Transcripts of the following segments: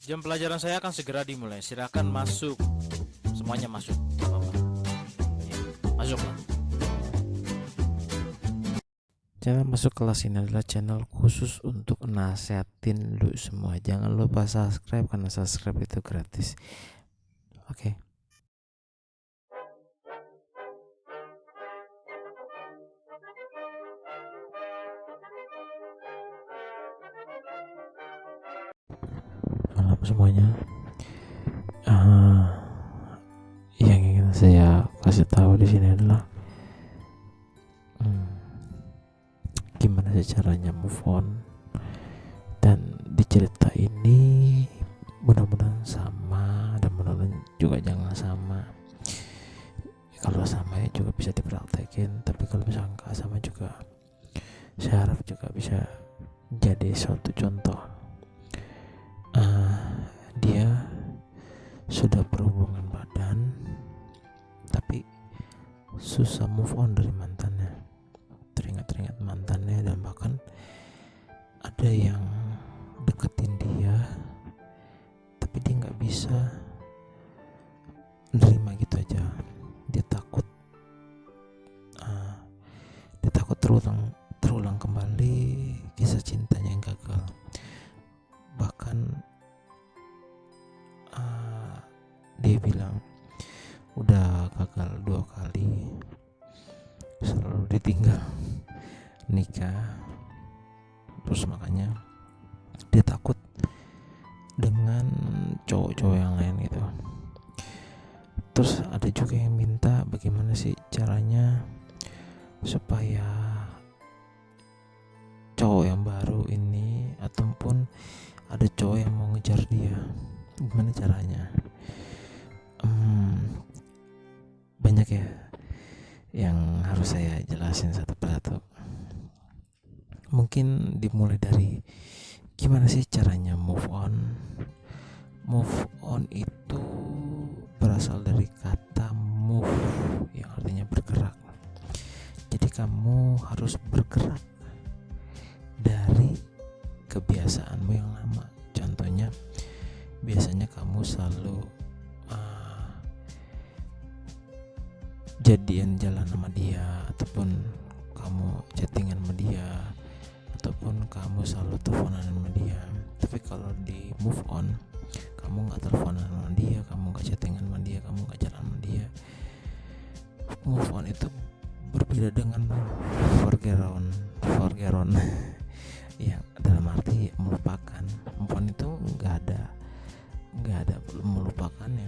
Jam pelajaran saya akan segera dimulai. Silakan masuk. Semuanya masuk. Gak apa-apa. Ya, masuklah. Channel masuk kelas ini adalah channel khusus untuk nasehatin lu semua. Jangan lupa subscribe karena subscribe itu gratis. Oke. Malam semuanya. Yang ingin saya kasih tahu di sini adalah gimana sih caranya move on, dan di cerita ini mudah-mudahan sama dan mudah-mudahan juga jangan sama. Kalau sama ya juga bisa dipraktekin, tapi kalau misalnya nggak sama juga saya harap juga bisa jadi suatu contoh. Dia sudah berhubungan badan tapi susah move on dari mantannya, teringat mantannya, dan bahkan ada yang deketin dia tapi dia nggak bisa nerima gitu aja. Dia takut terulang kembali kisah cintanya yang gagal. Bahkan dia bilang udah gagal 2 kali, selalu ditinggal nikah, terus makanya dia takut dengan cowok-cowok yang lain gitu. Terus ada juga yang minta bagaimana sih caranya supaya cowok yang baru ini, ataupun ada cowok yang mau ngejar dia, gimana caranya. Banyak ya yang harus saya jelasin satu persatu. Mungkin dimulai dari gimana sih caranya move on. Move on itu berasal dari kata move yang artinya bergerak. Jadi kamu harus bergerak dari kebiasaanmu yang lama. Contohnya, biasanya kamu selalu jadian jalan sama dia, ataupun kamu chattingan sama dia, ataupun kamu selalu teleponan sama dia. Tapi kalau di move on, kamu gak teleponan sama dia, kamu gak chattingan sama dia, kamu gak jalan sama dia. Move on itu berbeda dengan forget on ya, dalam arti melupakan. Move on itu gak ada melupakannya,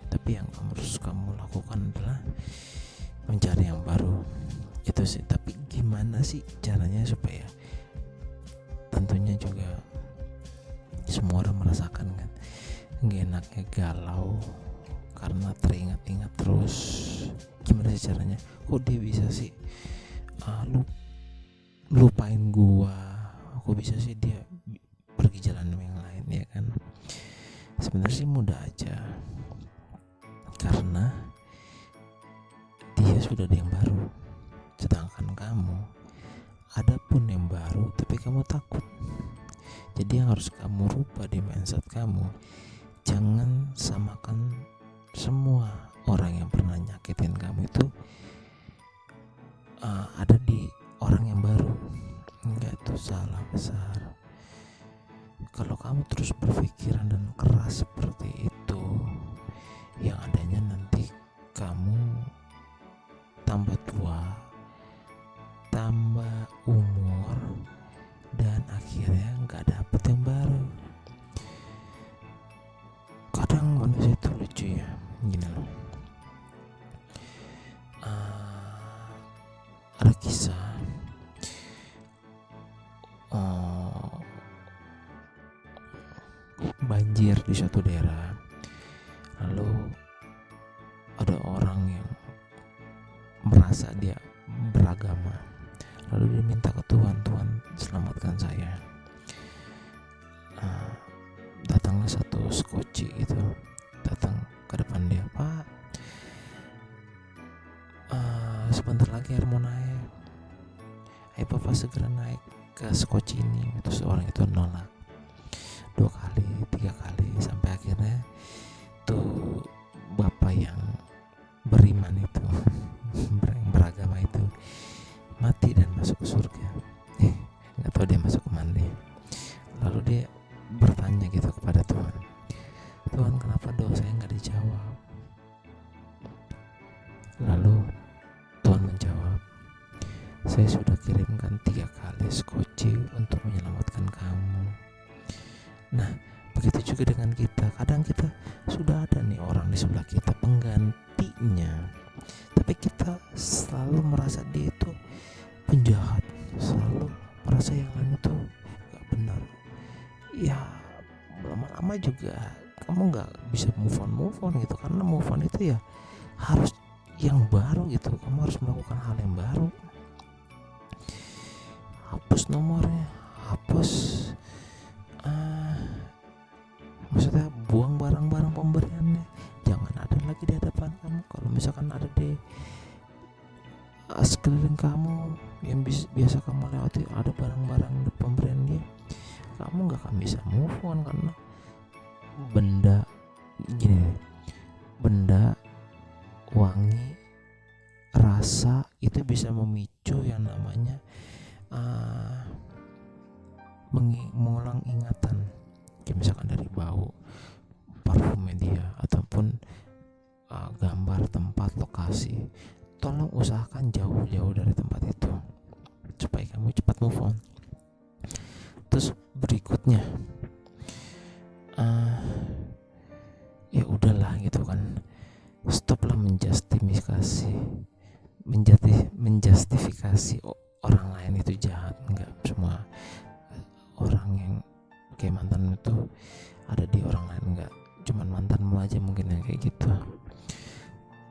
tapi yang harus kamu lakukan adalah mencari yang baru. Itu sih. Tapi gimana sih caranya supaya, tentunya juga semua orang merasakan kan, gak enaknya galau karena teringat-ingat terus. Gimana sih caranya? Kok dia bisa sih lupain gua, kok bisa sih dia pergi jalan sama yang lain, ya kan? Sebenarnya sih mudah aja, karena dia sudah ada yang baru, sedangkan kamu ada pun yang baru tapi kamu takut. Jadi yang harus kamu rubah di mindset kamu, jangan samakan semua orang yang pernah nyakitin kamu itu ada di orang yang baru. Enggak, itu salah besar. Kalau kamu terus berpikiran dan keras seperti itu, yang adanya nanti kamu tambah tua, tambah umur, dan akhirnya gak dapet yang baru. Kadang manusia itu lucu ya, gini loh. Ada kisah banjir di suatu daerah. Lalu ada orang yang merasa dia beragama, lalu dia minta ke Tuhan, Tuhan selamatkan saya. Datanglah satu skoci itu, datang ke depan dia, Pak, sebentar lagi air mau naik, ayo Bapak segera naik ke skoci ini. Terus orang itu nolak 2 kali, 3 kali, nanya gitu kepada Tuhan, Tuhan kenapa doa saya nggak dijawab? Lalu Tuhan menjawab, saya sudah kirimkan 3 kali skoci untuk menyelamatkan kamu. Nah, begitu juga dengan kita. Kadang kita sudah ada nih orang di sebelah kita, penggantinya, tapi kita selalu merasa dia itu penjahat, selalu merasa yang lain itu gak benar. Ya lama-lama juga kamu gak bisa move on gitu, karena move on itu ya harus yang baru gitu. Kamu harus melakukan hal yang baru. Hapus nomornya, hapus maksudnya buang barang-barang pemberiannya, jangan ada lagi di hadapan kamu. Kalau misalkan ada di sekeliling kamu yang biasa kamu lewati, ada barang-barang pemberian dia, kamu gak akan bisa move on. Karena benda wangi, rasa itu bisa memicu yang namanya mengulang ingatan. Kayak misalkan dari bau parfum media ataupun gambar tempat lokasi, tolong usahakan jauh-jauh dari tempat itu supaya kamu cepat move on. Terus berikutnya ya udahlah gitu kan, stoplah menjustifikasi orang lain itu jahat. Enggak semua orang yang kayak mantan itu ada di orang lain, enggak cuman mantanmu aja mungkin yang kayak gitu.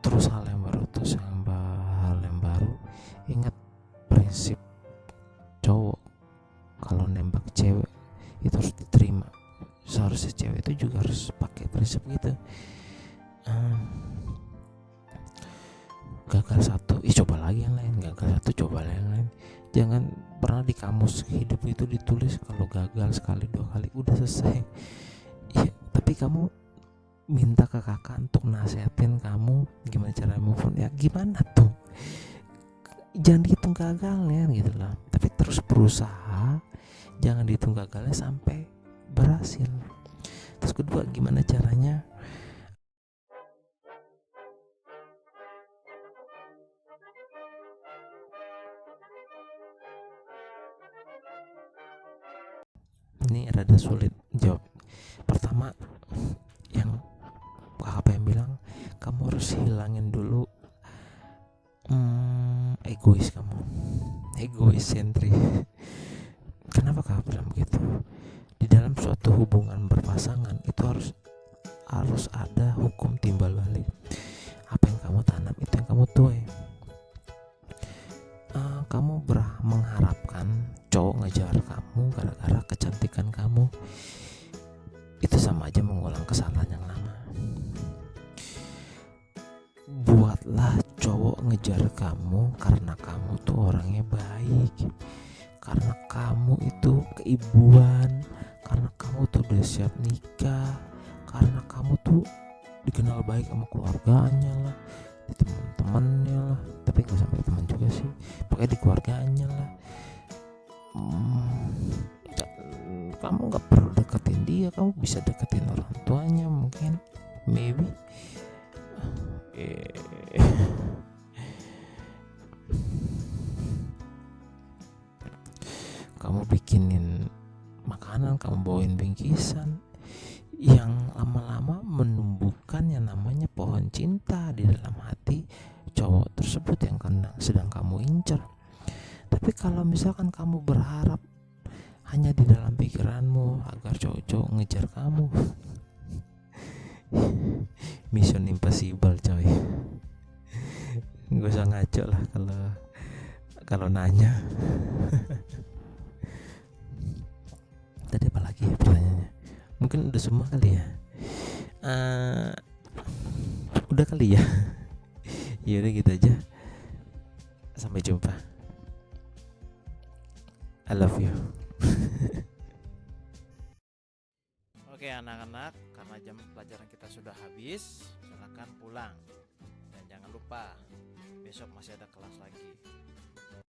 Terus hal yang baru, ingat prinsip cowok kalau nembak cewek itu harus diterima. Seharusnya cewek itu juga harus pakai prinsip gitu. Gagal satu, coba lagi yang lain. Gagal satu, coba yang lain. Jangan pernah di kamus hidup itu ditulis kalau gagal sekali 2 kali udah selesai. Ya, tapi kamu minta ke kakak untuk nasihatin kamu gimana cara move on, ya gimana tuh? Jangan dihitung gagalnya gitu loh, tapi terus berusaha. Jangan dihitung gagalnya sampai berhasil. Terus kedua, gimana caranya ini rada sulit jawab. Pertama, yang apa yang bilang, kamu harus hilangin dulu egois sentri. Kenapa kakak bilang begitu? Di dalam suatu hubungan berpasangan itu harus ada hukum timbal balik. Apa yang kamu tanam itu yang kamu tuai. Kamu mengharapkan cowok ngejar kamu gara-gara kecantikan kamu, itu sama aja mengulang kesalahan yang lama. Buatlah cowok ngejar kamu karena kamu tuh orangnya baik, karena kamu itu keibuan, karena kamu tuh udah siap nikah, karena kamu tuh dikenal baik sama keluarganya lah, di teman-temannya lah, tapi gak sampai teman juga sih, pokoknya di keluarganya lah. Kamu gak perlu deketin dia, kamu bisa deketin orang tuanya mungkin, maybe. Kamu bikinin makanan, kamu bawain bingkisan yang lama-lama menumbuhkan yang namanya pohon cinta di dalam hati cowok tersebut yang sedang kamu incar. Tapi kalau misalkan kamu berharap hanya di dalam pikiranmu agar cowok-cowok ngejar kamu, Mission Impossible coy. Gak usah ngaco lah kalau nanya. Tadi apa lagi ya pertanyaannya? Mungkin udah semua kali ya. Udah kali ya. Ya udah gitu aja. Sampai jumpa. I love you. Oke anak-anak, karena jam pelajaran kita sudah habis, silakan pulang. Dan jangan lupa besok masih ada kelas lagi.